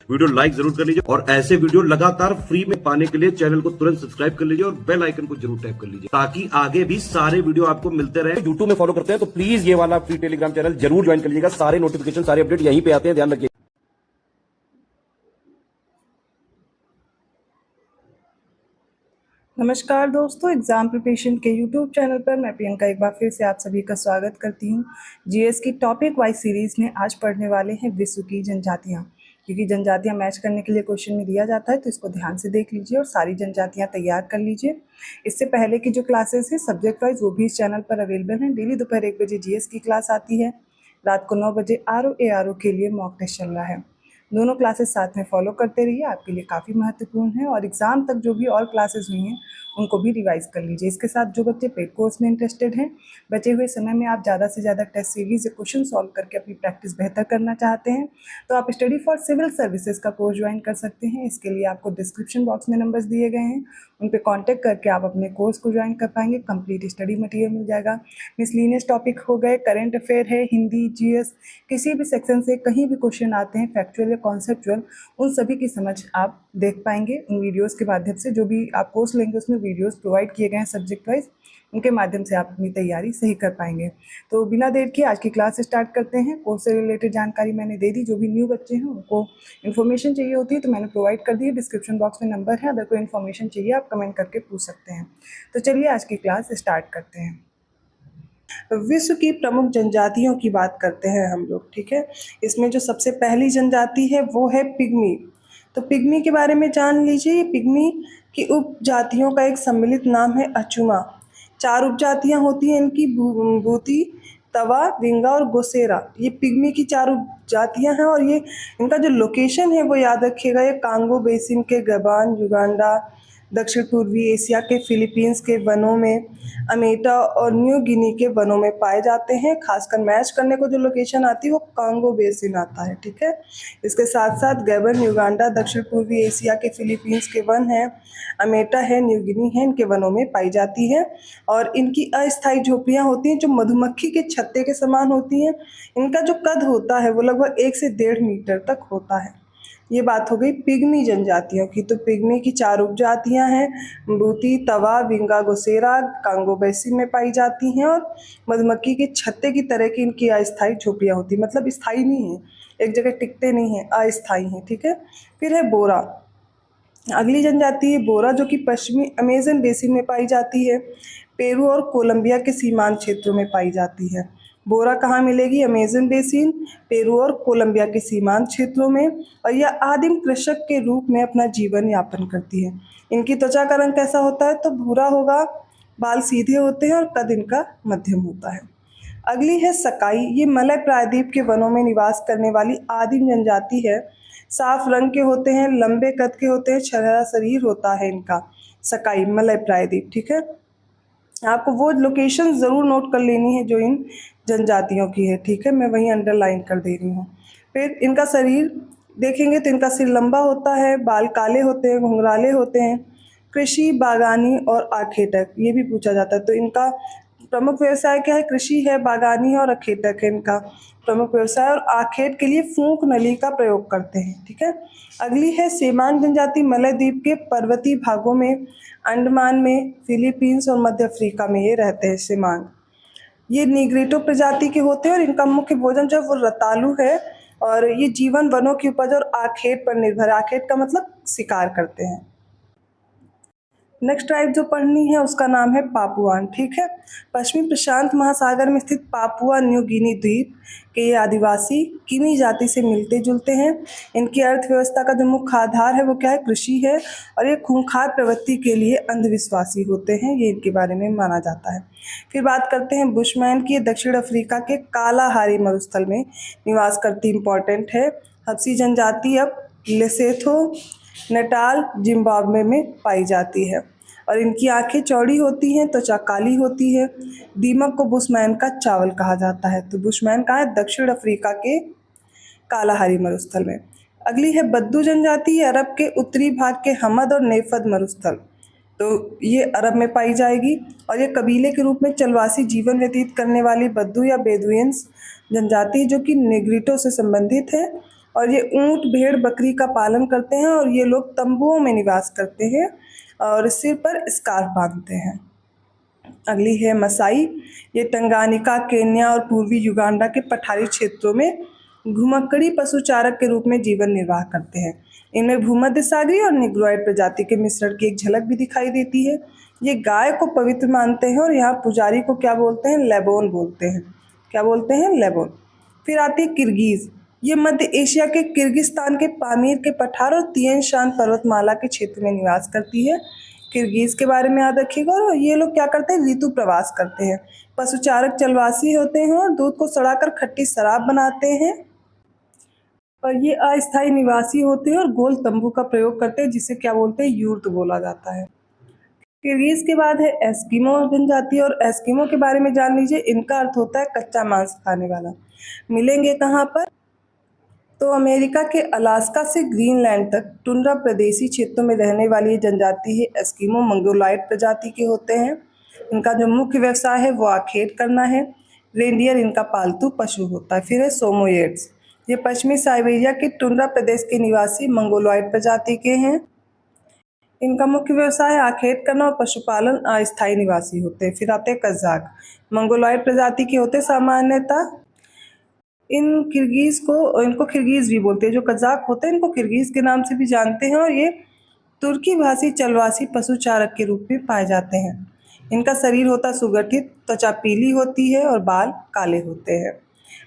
Video like जरूर कर लीजिए और ऐसे वीडियो लगातार फ्री में पाने के लिए चैनल को तुरंत सब्सक्राइब कर लीजिए और बेल आइकन को जरूर टैप कर लीजिए ताकि आगे भी सारे वीडियो आपको मिलते रहे। यूट्यूब में फॉलो करते हैं तो प्लीज ये वाला फ्री टेलीग्राम चैनल जरूर ज्वाइन कर लीजिएगा। सारे नोटिफिकेशन सारे अपडेट यहीं पे आते हैं, ध्यान रखिए। नमस्कार दोस्तों, एग्ज़ाम प्रिपरेशन के यूट्यूब चैनल पर मैं प्रियंका एक बार फिर से आप सभी का स्वागत करती हूं। जीएस की टॉपिक वाइज सीरीज़ में आज पढ़ने वाले हैं विश्व की जनजातियां। क्योंकि जनजातियां मैच करने के लिए क्वेश्चन में दिया जाता है तो इसको ध्यान से देख लीजिए और सारी जनजातियां तैयार कर लीजिए। इससे पहले की जो क्लासेस हैं सब्जेक्ट वाइज वो भी इस चैनल पर अवेलेबल हैं। डेली दोपहर 1 बजे जीएस की क्लास आती है, रात को 9 बजे आरओ के लिए मॉक टेस्ट चल रहा है। दोनों क्लासेस साथ में फॉलो करते रहिए, आपके लिए काफ़ी महत्वपूर्ण है। और एग्ज़ाम तक जो भी और क्लासेस हुई हैं उनको भी रिवाइज कर लीजिए। इसके साथ जो बच्चे पेड कोर्स में इंटरेस्टेड हैं, बचे हुए समय में आप ज़्यादा से ज़्यादा टेस्ट सीरीज या क्वेश्चन सॉल्व करके अपनी प्रैक्टिस बेहतर करना चाहते हैं तो आप स्टडी फॉर सिविल सर्विसेज का कोर्स ज्वाइन कर सकते हैं। इसके लिए आपको डिस्क्रिप्शन बॉक्स में नंबर्स दिए गए हैं, उन पर कॉन्टैक्ट करके आप अपने कोर्स को ज्वाइन कर पाएंगे। कंप्लीट स्टडी मटेरियल मिल जाएगा। मिसलिनियस टॉपिक हो गए, करंट अफेयर है, हिंदी, जीएस, किसी भी सेक्शन से कहीं भी क्वेश्चन आते हैं फैक्चुअल या कॉन्सेप्चुअल, उन सभी की समझ आप देख पाएंगे उन वीडियोस के माध्यम से। जो भी आप कोर्स लेंगे उसमें वीडियोस प्रोवाइड किए गए हैं सब्जेक्ट वाइज, उनके माध्यम से आप अपनी तैयारी सही कर पाएंगे। तो बिना देर के आज की क्लास स्टार्ट करते हैं। कोर्स से रिलेटेड जानकारी मैंने दे दी। जो भी न्यू बच्चे हैं उनको इन्फॉर्मेशन चाहिए होती है तो मैंने प्रोवाइड कर दी है। डिस्क्रिप्शन बॉक्स में नंबर है, अगर कोई इन्फॉर्मेशन चाहिए आप कमेंट करके पूछ सकते हैं। तो चलिए आज की क्लास स्टार्ट करते हैं। विश्व की प्रमुख जनजातियों की बात करते हैं हम लोग, ठीक है। इसमें जो सबसे पहली जनजाति है वो है पिग्मी। तो पिग्मी के बारे में जान लीजिए। पिग्मी की उपजातियों का एक सम्मिलित नाम है अचुमा। 4 उपजातियां होती हैं इनकी, बूती, तवा, विंगा और गोसेरा। ये पिग्मी की 4 उपजातियां हैं और ये इनका जो लोकेशन है वो याद रखिएगा, ये कांगो बेसिन के गबान, युगांडा, दक्षिण पूर्वी एशिया के फिलीपींस के वनों में, अमेटा और न्यू गिनी के वनों में पाए जाते हैं। खासकर मैच करने को जो लोकेशन आती है वो कांगो बेसिन आता है, ठीक है। इसके साथ साथ गैबन, युगांडा, दक्षिण पूर्वी एशिया के फिलीपींस के वन हैं, अमेटा है, न्यू गिनी है, इनके वनों में पाई जाती है। और इनकी अस्थायी झोपड़ियाँ होती हैं जो मधुमक्खी के छत्ते के समान होती हैं। इनका जो कद होता है वो लगभग 1 से 1.5 मीटर तक होता है। ये बात हो गई पिग्मी जनजातियों की। तो पिग्मी की 4 उपजातियां हैं, बूती, तवा, विंगा, गोसेरा, कांगो बेसिन में पाई जाती हैं और मधुमक्खी के छत्ते की तरह की इनकी अस्थायी झोपड़ियाँ होती हैं, मतलब स्थायी नहीं है, एक जगह टिकते नहीं हैं, अस्थायी हैं, ठीक है। फिर है बोरा। अगली जनजाति है बोरा, जो कि पश्चिमी अमेजन बेसिन में पाई जाती है, पेरू और कोलंबिया के सीमांत क्षेत्रों में पाई जाती है। बोरा कहाँ मिलेगी? अमेजन बेसिन, पेरू और कोलंबिया के सीमांत क्षेत्रों में। और यह आदिम कृषक के रूप में अपना जीवन यापन करती है। इनकी त्वचा का रंग कैसा होता है? तो भूरा होगा, बाल सीधे होते हैं और कद इनका मध्यम होता है। अगली है सकाई। ये मलय प्रायद्वीप के वनों में निवास करने वाली आदिम जनजाति है। साफ रंग के होते हैं, लंबे कद के होते हैं, छरहरा शरीर होता है इनका। सकाई, मलय प्रायद्वीप, ठीक है। आपको वो लोकेशन ज़रूर नोट कर लेनी है जो इन जनजातियों की है, ठीक है। मैं वहीं अंडरलाइन कर दे रही हूँ। फिर इनका शरीर देखेंगे तो इनका सिर लंबा होता है, बाल काले होते हैं, घुंघराले होते हैं। कृषि, बागानी और आखेटक ये भी पूछा जाता है। तो इनका प्रमुख व्यवसाय क्या है? कृषि है, बागानी है और आखेटक है इनका प्रमुख व्यवसाय। और आखेट के लिए फूंक नली का प्रयोग करते हैं, ठीक है। अगली है सेमांग जनजाति। मलय द्वीप के पर्वतीय भागों में, अंडमान में, फिलीपींस और मध्य अफ्रीका में ये रहते हैं सेमांग। ये निग्रिटो प्रजाति के होते हैं और इनका मुख्य भोजन जो है वो रतालू है। और ये जीवन वनों की उपज और आखेट पर निर्भर है। आखेट का मतलब शिकार करते हैं। नेक्स्ट ट्राइब जो पढ़नी है उसका नाम है पापुआन, ठीक है। पश्चिमी प्रशांत महासागर में स्थित पापुआ न्यू गिनी द्वीप के ये आदिवासी किमी जाति से मिलते जुलते हैं। इनकी अर्थव्यवस्था का जो मुख्य आधार है वो क्या है? कृषि है। और ये खूंखार प्रवृत्ति के लिए अंधविश्वासी होते हैं, ये इनके बारे में माना जाता है। फिर बात करते हैं बुशमैन की। दक्षिण अफ्रीका के कालाहारी मरुस्थल में निवास करती इंपॉर्टेंट है। हबसी जनजाति अब लेसेथो, नटाल, जिम्बाब्वे में पाई जाती है। और इनकी आंखें चौड़ी होती हैं, त्वचा काली होती है। दीमक को बुशमैन का चावल कहा जाता है। तो बुशमैन कहाँ है? दक्षिण अफ्रीका के कालाहारी मरुस्थल में। अगली है बद्दू जनजाति। ये अरब के उत्तरी भाग के हमद और नेफद मरुस्थल, तो ये अरब में पाई जाएगी। और ये कबीले के रूप में चलवासी जीवन व्यतीत करने वाली बद्दू या बेदुइन्स जनजाति जो कि नेग्रिटो से संबंधित है। और ये ऊंट भेड़ बकरी का पालन करते हैं और ये लोग तंबुओं में निवास करते हैं और सिर पर स्कार्फ बांधते हैं। अगली है मसाई। ये तंगानिका, केन्या और पूर्वी युगांडा के पठारी क्षेत्रों में घुमक्कड़ी पशुचारक के रूप में जीवन निर्वाह करते हैं। इनमें भूमध्य सागरीय और निग्रोइड प्रजाति के मिश्रण की एक झलक भी दिखाई देती है। ये गाय को पवित्र मानते हैं और यहाँ पुजारी को क्या बोलते हैं? लेबोन बोलते हैं। क्या बोलते हैं? लेबोन। फिर आती है किर्गिज। ये मध्य एशिया के किर्गिस्तान के पामीर के पठार और तियन शान पर्वतमाला के क्षेत्र में निवास करती है। किर्गिज के बारे में याद रखिएगा। और ये लोग क्या करते हैं? ऋतु प्रवास करते हैं, पशुचारक जलवासी होते हैं और दूध को सड़ाकर खट्टी शराब बनाते हैं। और ये अस्थायी निवासी होते हैं और गोल तंबू का प्रयोग करते हैं, जिसे क्या बोलते हैं? यूर्त बोला जाता है। किर्गिज के बाद है एस्किमो जनजाति। और एस्किमो के बारे में जान लीजिए। इनका अर्थ होता है कच्चा मांस खाने वाला। मिलेंगे कहाँ पर? तो अमेरिका के अलास्का से ग्रीनलैंड तक टुंड्रा प्रदेशी क्षेत्रों में रहने वाली ये जनजाति है एस्किमो मंगोलॉयड प्रजाति के होते हैं। इनका जो मुख्य व्यवसाय है वो आखेट करना है। रेंडियर इनका पालतू पशु होता है। फिर है सोमोयेड्स। ये पश्चिमी साइबेरिया के टुंड्रा प्रदेश के निवासी मंगोलॉयड प्रजाति के हैं। इनका मुख्य व्यवसाय आखेट करना और पशुपालन। अस्थायी निवासी होते हैं। फिर आते हैं कज़ाक। मंगोलॉयड प्रजाति के होते सामान्यतः। इनको किर्गिज भी बोलते हैं। जो कज़ाक होते हैं इनको किर्गिज के नाम से भी जानते हैं और ये तुर्की भाषी चलवासी पशुचारक के रूप में पाए जाते हैं। इनका शरीर होता सुगठित, त्वचा पीली होती है और बाल काले होते हैं।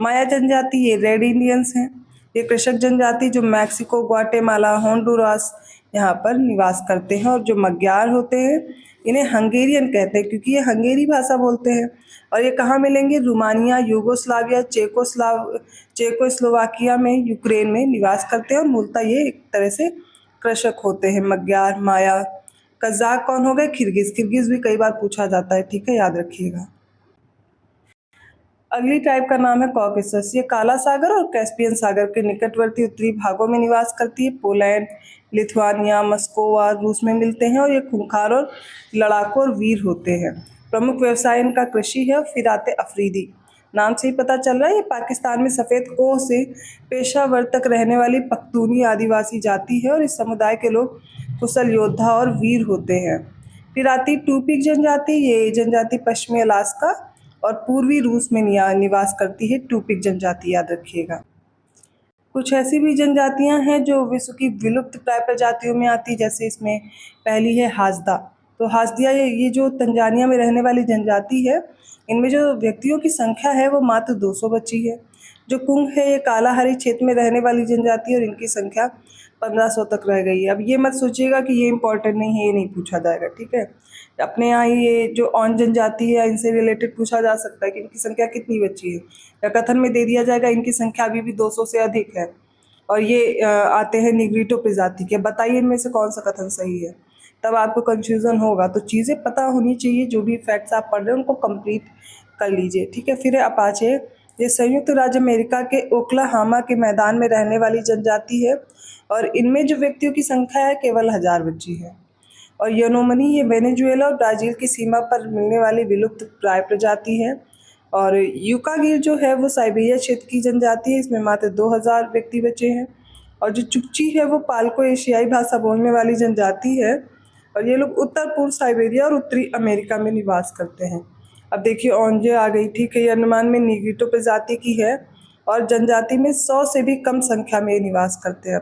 माया जनजाति, ये रेड इंडियंस हैं। ये कृषक जनजाति जो मैक्सिको, ग्वाटेमाला, होंडुरास यहाँ पर निवास करते हैं। और जो मग्यार होते हैं इन्हें हंगेरियन कहते हैं क्योंकि ये हंगेरी भाषा बोलते हैं। और ये कहाँ मिलेंगे? रोमानिया, यूगोस्लाविया, चेकोस्लोवाकिया में, यूक्रेन में निवास करते हैं और मूलतः ये एक तरह से कृषक होते हैं। मग्यार, माया। कज़ाक कौन हो गए? किर्गिज भी कई बार पूछा जाता है, ठीक है, याद रखिएगा। अगली टाइप का नाम है कॉकेसस। ये काला सागर और कैस्पियन सागर के निकटवर्ती उत्तरी भागों में निवास करती है। पोलैंड, लिथुआनिया, मस्कोवा, रूस में मिलते हैं और ये खूंखार और लड़ाकू और वीर होते हैं। प्रमुख व्यवसाय इनका कृषि है। फिर आते अफरीदी। नाम से ही पता चल रहा है ये पाकिस्तान में सफ़ेद कोह से पेशावर तक रहने वाली पख्तूनी आदिवासी जाति है और इस समुदाय के लोग कुशल योद्धा और वीर होते हैं। फिर आती टूपिक जनजाति। ये जनजाति पश्चिमी अलास्का और पूर्वी रूस में निवास करती है। टूपिक जनजाति याद रखिएगा। कुछ ऐसी भी जनजातियां हैं जो विश्व की विलुप्त प्राय प्रजातियों में आती, जैसे इसमें पहली है हासदा। तो हासदिया ये जो तंजानिया में रहने वाली जनजाति है, इनमें जो व्यक्तियों की संख्या है वो मात्र 200 बची है। जो कुंग है ये कालाहारी क्षेत्र में रहने वाली जनजाति है और इनकी संख्या 1500 तक रह गई है। अब ये मत सोचिएगा कि ये इंपॉर्टेंट नहीं है, ये नहीं पूछा जाएगा, ठीक है। अपने यहाँ ये जो ऑन जनजाति है इनसे रिलेटेड पूछा जा सकता है कि इनकी संख्या कितनी बची है, या कथन में दे दिया जाएगा इनकी संख्या अभी भी 200 से अधिक है। और ये आते हैं निग्रिटो प्रजाति के। बताइए इनमें से कौन सा कथन सही है, तब आपको कंफ्यूजन होगा। तो चीज़ें पता होनी चाहिए, जो भी फैक्ट्स आप पढ़ रहे हैं उनको कंप्लीट कर लीजिए, ठीक है। फिर है अपाचे। ये संयुक्त राज्य अमेरिका के ओक्लाहामा के मैदान में रहने वाली जनजाति है और इनमें जो व्यक्तियों की संख्या है केवल 1000 बची है। और यनोमनी, ये वेनेजुएला और ब्राज़ील की सीमा पर मिलने वाली विलुप्त प्राय प्रजाति है। और यूकागिर जो है वो साइबेरिया क्षेत्र की जनजाति है, इसमें मात्र 2000 व्यक्ति बचे हैं। और जो चुकची है वो पाल्को एशियाई भाषा बोलने वाली जनजाति है और ये लोग उत्तर पूर्व साइबेरिया और उत्तरी अमेरिका में निवास करते हैं। अब देखिए ओंजे आ गई, ठीक है। ये अंडमान में निग्रिटो प्रजाति की है और जनजाति में 100 से भी कम संख्या में निवास करते हैं।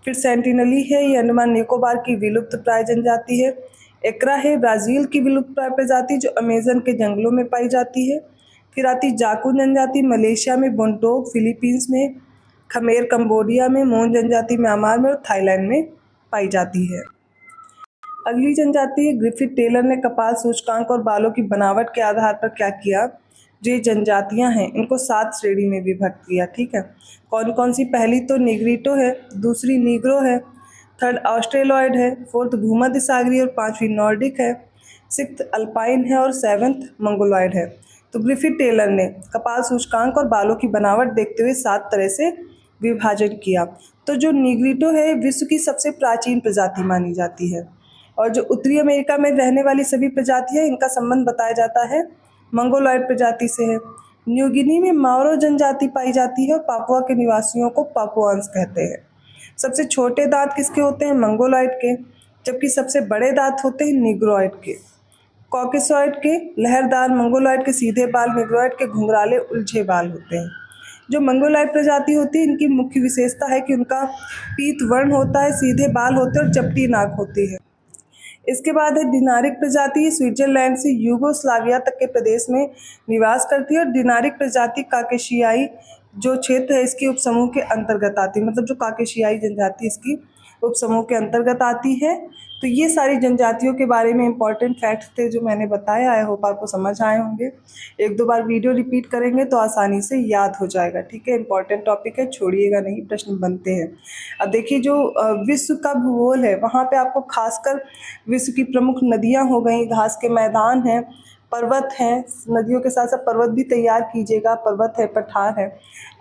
फिर सेंटिनली है, ये अंडमान निकोबार की विलुप्त प्राय जनजाति है। एकरा है ब्राज़ील की विलुप्त प्राय प्रजाति जो अमेजन के जंगलों में पाई जाती है। फिर आती जाकू जनजाति, मलेशिया में, बोंटोक फिलीपींस में, खमेर कंबोडिया में, मोन जनजाति म्यांमार में और थाईलैंड में पाई जाती है। अगली जनजाति है ग्रिफिथ टेलर ने कपाल सूचकांक और बालों की बनावट के आधार पर क्या किया, जो ये जनजातियां हैं इनको 7 श्रेणी में विभक्त किया, ठीक है। कौन कौन सी? पहली तो निग्रिटो है, दूसरी नीग्रो है, थर्ड ऑस्ट्रेलॉयड है, फोर्थ भूमध्य सागरीय और 5वीं नॉर्डिक है, 6th अल्पाइन है और 7th मंगोलॉयड है। तो ग्रिफिथ टेलर ने कपाल सूचकांक और बालों की बनावट देखते हुए 7 तरह से विभाजन किया। तो जो निग्रिटो है विश्व की सबसे प्राचीन प्रजाति मानी जाती है और जो उत्तरी अमेरिका में रहने वाली सभी प्रजातियां, इनका संबंध बताया जाता है मंगोलॉयड प्रजाति से है। न्यू गिनी में माओरो जनजाति पाई जाती है और पापुआ के निवासियों को पापुआन्स कहते हैं। सबसे छोटे दांत किसके होते हैं? मंगोलॉइड के। जबकि सबसे बड़े दांत होते हैं निग्रोइड के। कॉकेसॉइड के लहरदार, मंगोलॉइड के सीधे बाल, निग्रोइड के घुंघराले उलझे बाल होते हैं। जो मंगोलॉइड प्रजाति होती है, इनकी मुख्य विशेषता है कि उनका पीत वर्ण होता है, सीधे बाल होते हैं और चपटी नाक होती है। इसके बाद है डिनारिक प्रजाति। स्विट्जरलैंड से यूगोस्लाविया तक के प्रदेश में निवास करती है और डिनारिक प्रजाति काकेशियाई जो क्षेत्र है इसके उपसमूह के अंतर्गत आती है। मतलब जो काकेशियाई जनजाति इसकी उपसमूह के अंतर्गत आती है। तो ये सारी जनजातियों के बारे में इंपॉर्टेंट फैक्ट्स थे जो मैंने बताया। आई होप आपको समझ आए होंगे। एक दो बार वीडियो रिपीट करेंगे तो आसानी से याद हो जाएगा। ठीक है, इंपॉर्टेंट टॉपिक है, छोड़िएगा नहीं, प्रश्न बनते हैं। अब देखिए जो विश्व का भूगोल है वहाँ पे आपको खासकर विश्व की प्रमुख नदियाँ हो गई, घास के मैदान हैं, पर्वत हैं, नदियों के साथ साथ पर्वत भी तैयार कीजिएगा, पर्वत है, पठार है,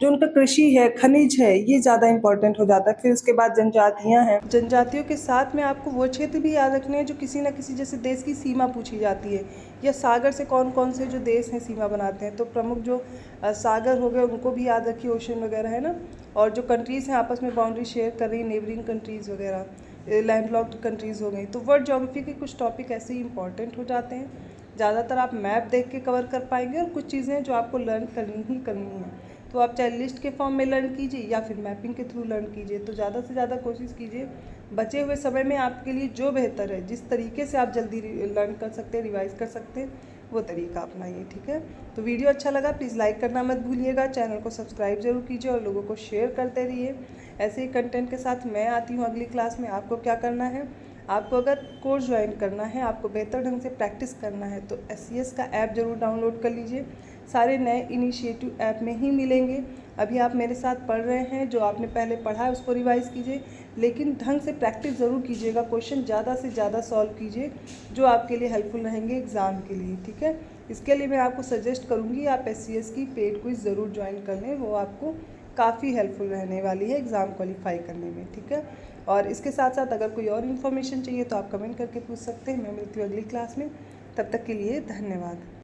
जो उनका कृषि है, खनिज है, ये ज़्यादा इंपॉर्टेंट हो जाता है। फिर उसके बाद जनजातियाँ हैं। जनजातियों के साथ में आपको वो क्षेत्र भी याद रखने हैं जो किसी न किसी जैसे देश की सीमा पूछी जाती है, या सागर से कौन कौन से जो देश हैं सीमा बनाते हैं। तो प्रमुख जो सागर हो गए उनको भी याद रखिए, ओशन वगैरह है ना। और जो कंट्रीज़ हैं आपस में बाउंड्री शेयर कर रही, नेबरिंग कंट्रीज़ वगैरह, लैंडलॉक्ड कंट्रीज़ हो गई। तो वर्ल्ड ज्योग्राफी के कुछ टॉपिक ऐसे ही इंपॉर्टेंट हो जाते हैं। ज़्यादातर आप मैप देख के कवर कर पाएंगे और कुछ चीज़ें जो आपको लर्न करनी ही करनी है। तो आप चाहे लिस्ट के फॉर्म में लर्न कीजिए या फिर मैपिंग के थ्रू लर्न कीजिए। तो ज़्यादा से ज़्यादा कोशिश कीजिए बचे हुए समय में आपके लिए जो बेहतर है, जिस तरीके से आप जल्दी लर्न कर सकते हैं, रिवाइज कर सकते हैं, वो तरीका अपनाइए। ठीक है, तो वीडियो अच्छा लगा प्लीज़ लाइक करना मत भूलिएगा, चैनल को सब्सक्राइब जरूर कीजिए और लोगों को शेयर करते रहिए। ऐसे ही कंटेंट के साथ मैं आती हूँ अगली क्लास में। आपको क्या करना है, आपको अगर कोर्स ज्वाइन करना है, आपको बेहतर ढंग से प्रैक्टिस करना है तो SCS का ऐप ज़रूर डाउनलोड कर लीजिए। सारे नए इनिशिएटिव ऐप में ही मिलेंगे। अभी आप मेरे साथ पढ़ रहे हैं, जो आपने पहले पढ़ा है उसको रिवाइज़ कीजिए, लेकिन ढंग से प्रैक्टिस ज़रूर कीजिएगा। क्वेश्चन ज़्यादा से ज़्यादा सॉल्व कीजिए जो आपके लिए हेल्पफुल रहेंगे एग्ज़ाम के लिए। ठीक है, इसके लिए मैं आपको सजेस्ट करूँगी आप SCS की पेड क्विज़ ज़रूर ज्वाइन कर लें, वो आपको काफ़ी हेल्पफुल रहने वाली है एग्ज़ाम क्वालिफाई करने में। ठीक है, और इसके साथ साथ अगर कोई और इन्फॉर्मेशन चाहिए तो आप कमेंट करके पूछ सकते हैं। मैं मिलती हूँ अगली क्लास में, तब तक के लिए धन्यवाद।